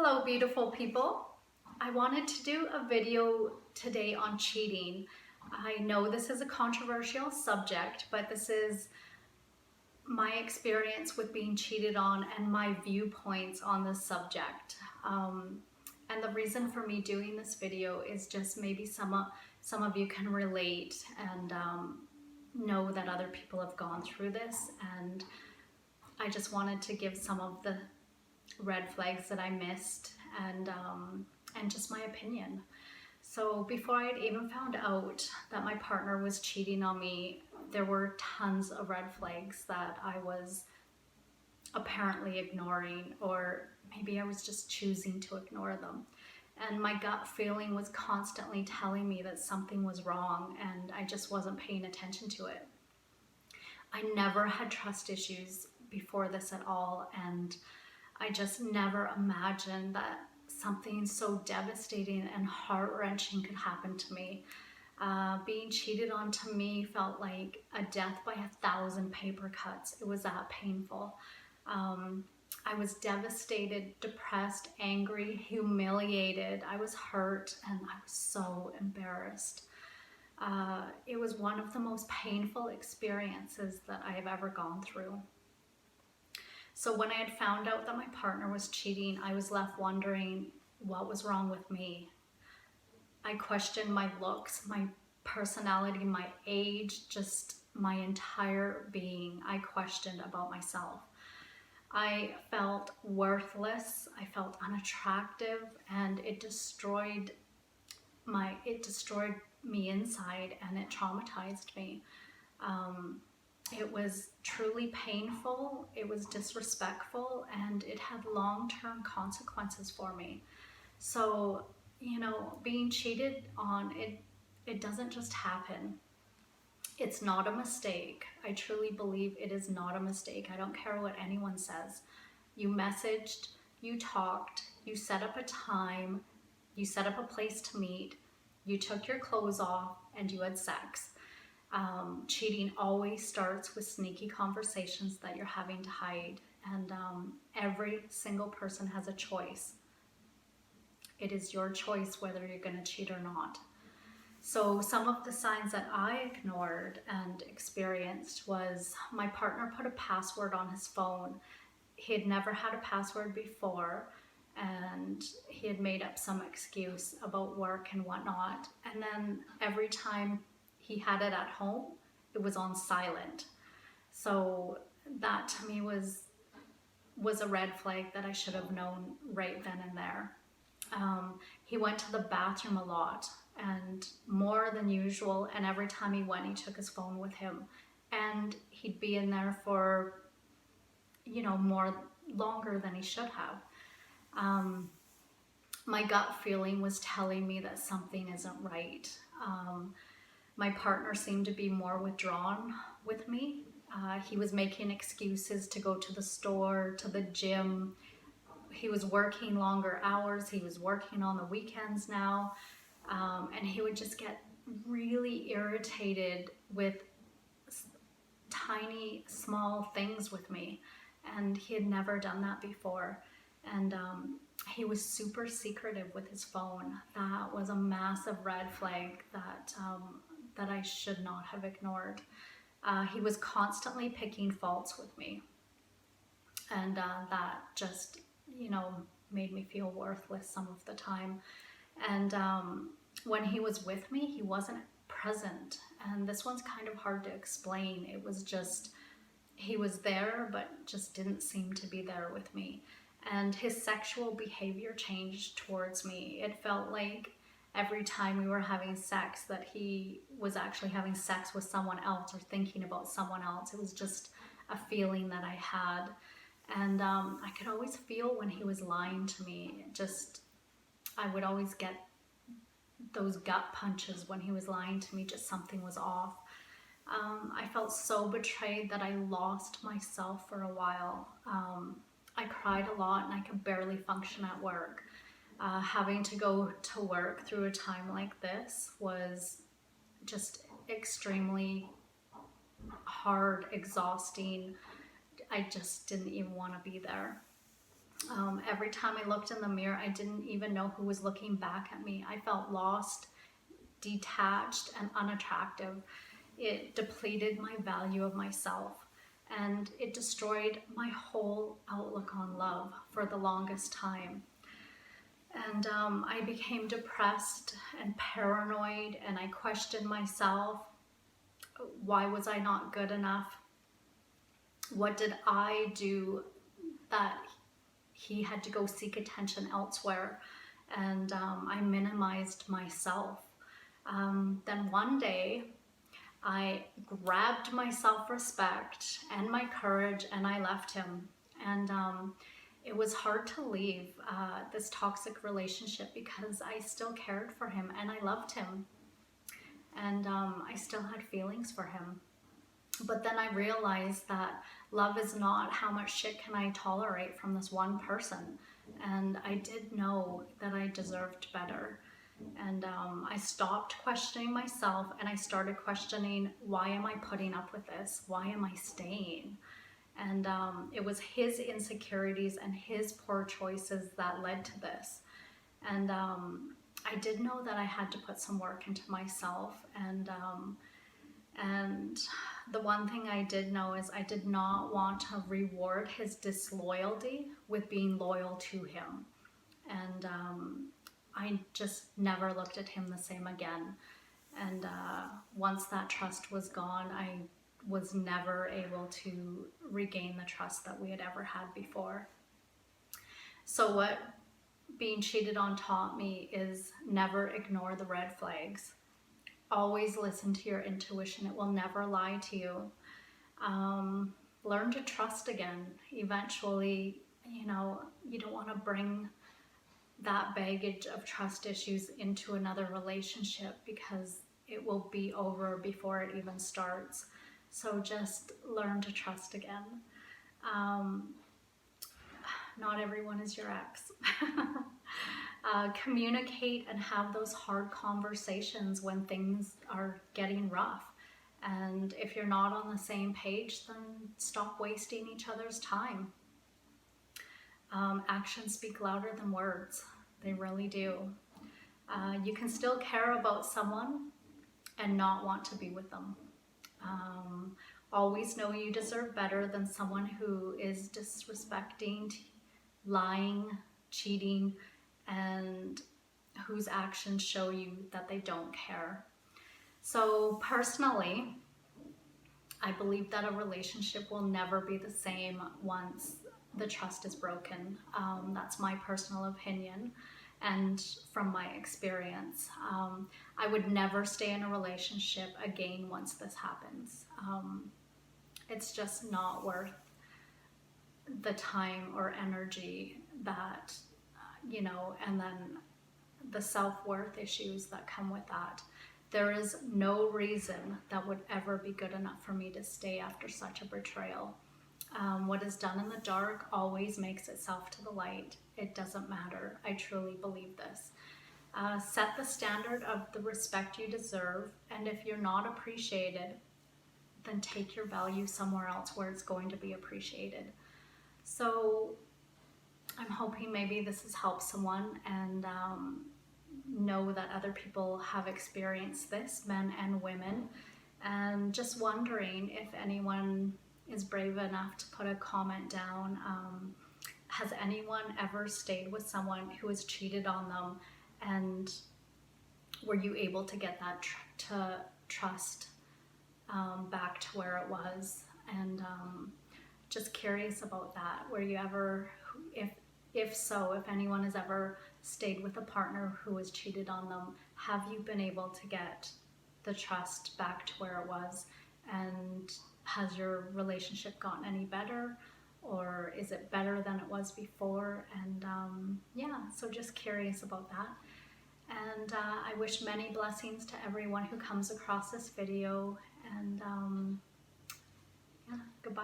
Hello, beautiful people. I wanted to do a video today on cheating. I know this is a controversial subject, but this is my experience with being cheated on and my viewpoints on this subject. And the reason for me doing this video is just maybe some of you can relate and know that other people have gone through this. And I just wanted to give some of the red flags that I missed and just my opinion. So before I'd even found out that my partner was cheating on me, there were tons of red flags that I was apparently ignoring, or maybe I was just choosing to ignore them. And my gut feeling was constantly telling me that something was wrong and I just wasn't paying attention to it. I never had trust issues before this at all, and I just never imagined that something so devastating and heart-wrenching could happen to me. Being cheated on to me felt like a death by 1,000 paper cuts. It was that painful. I was devastated, depressed, angry, humiliated. I was hurt and I was so embarrassed. It was one of the most painful experiences that I have ever gone through. So when I had found out that my partner was cheating, I was left wondering what was wrong with me. I questioned my looks, my personality, my age, just my entire being. I questioned about myself. I felt worthless, I felt unattractive, and it destroyed me inside, and it traumatized me. It was truly painful, it was disrespectful, and it had long-term consequences for me. So, being cheated on, it doesn't just happen. It's not a mistake. I truly believe it is not a mistake. I don't care what anyone says. You messaged, you talked, you set up a time, you set up a place to meet, you took your clothes off, and you had sex. Cheating always starts with sneaky conversations that you're having to hide, and every single person has a choice. It is your choice whether you're going to cheat or not. So some of the signs that I ignored and experienced was my partner put a password on his phone. He had never had a password before, and he had made up some excuse about work and whatnot. And then every time he had it at home, it was on silent. So that to me was a red flag that I should have known right then and there. He went to the bathroom a lot and more than usual, and every time he went, he took his phone with him, and he'd be in there for longer than he should have. My gut feeling was telling me that something isn't right. My partner seemed to be more withdrawn with me. He was making excuses to go to the store, to the gym. He was working longer hours. He was working on the weekends now. And he would just get really irritated with tiny, small things with me. And he had never done that before. And he was super secretive with his phone. That was a massive red flag that I should not have ignored. He was constantly picking faults with me. And that just, made me feel worthless some of the time. And when he was with me, he wasn't present. And this one's kind of hard to explain. It was just, he was there, but just didn't seem to be there with me. And his sexual behavior changed towards me. It felt like every time we were having sex that he was actually having sex with someone else or thinking about someone else. It was just a feeling that I had. And I could always feel when he was lying to me. I would always get those gut punches when he was lying to me, just something was off. I felt so betrayed that I lost myself for a while. I cried a lot and I could barely function at work. Having to go to work through a time like this was just extremely hard, exhausting. I just didn't even want to be there. Every time I looked in the mirror, I didn't even know who was looking back at me. I felt lost, detached, and unattractive. It depleted my value of myself, and it destroyed my whole outlook on love for the longest time. And I became depressed and paranoid, and I questioned myself. Why was I not good enough? What did I do that he had to go seek attention elsewhere? And I minimized myself. Then one day, I grabbed my self-respect and my courage, and I left him. And it was hard to leave this toxic relationship because I still cared for him and I loved him. And I still had feelings for him. But then I realized that love is not how much shit can I tolerate from this one person. And I did know that I deserved better. And I stopped questioning myself, and I started questioning, why am I putting up with this? Why am I staying? And it was his insecurities and his poor choices that led to this. And I did know that I had to put some work into myself. And the one thing I did know is I did not want to reward his disloyalty with being loyal to him. And I just never looked at him the same again. And once that trust was gone, I was never able to regain the trust that we had ever had before. So what being cheated on taught me is never ignore the red flags. Always listen to your intuition. It will never lie to you. Learn to trust again. Eventually, you don't want to bring that baggage of trust issues into another relationship because it will be over before it even starts. So just learn to trust again. Not everyone is your ex. Communicate and have those hard conversations when things are getting rough. And if you're not on the same page, then stop wasting each other's time. Actions speak louder than words. They really do. You can still care about someone and not want to be with them. Always know you deserve better than someone who is disrespecting, lying, cheating, and whose actions show you that they don't care. So personally, I believe that a relationship will never be the same once the trust is broken. That's my personal opinion and from my experience. I would never stay in a relationship again once this happens. It's just not worth the time or energy that, and then the self-worth issues that come with that. There is no reason that would ever be good enough for me to stay after such a betrayal. What is done in the dark always makes itself to the light. It doesn't matter. I truly believe this. Set the standard of the respect you deserve, and if you're not appreciated, then take your value somewhere else where it's going to be appreciated. So I'm hoping maybe this has helped someone, and know that other people have experienced this, men and women, and just wondering if anyone is brave enough to put a comment down. Has anyone ever stayed with someone who has cheated on them, and were you able to get that trust back to where it was? And just curious about that. Were you ever, if so, if anyone has ever stayed with a partner who has cheated on them, have you been able to get the trust back to where it was? And has your relationship gotten any better, or is it better than it was before? And yeah, so just curious about that. And I wish many blessings to everyone who comes across this video, and yeah, goodbye.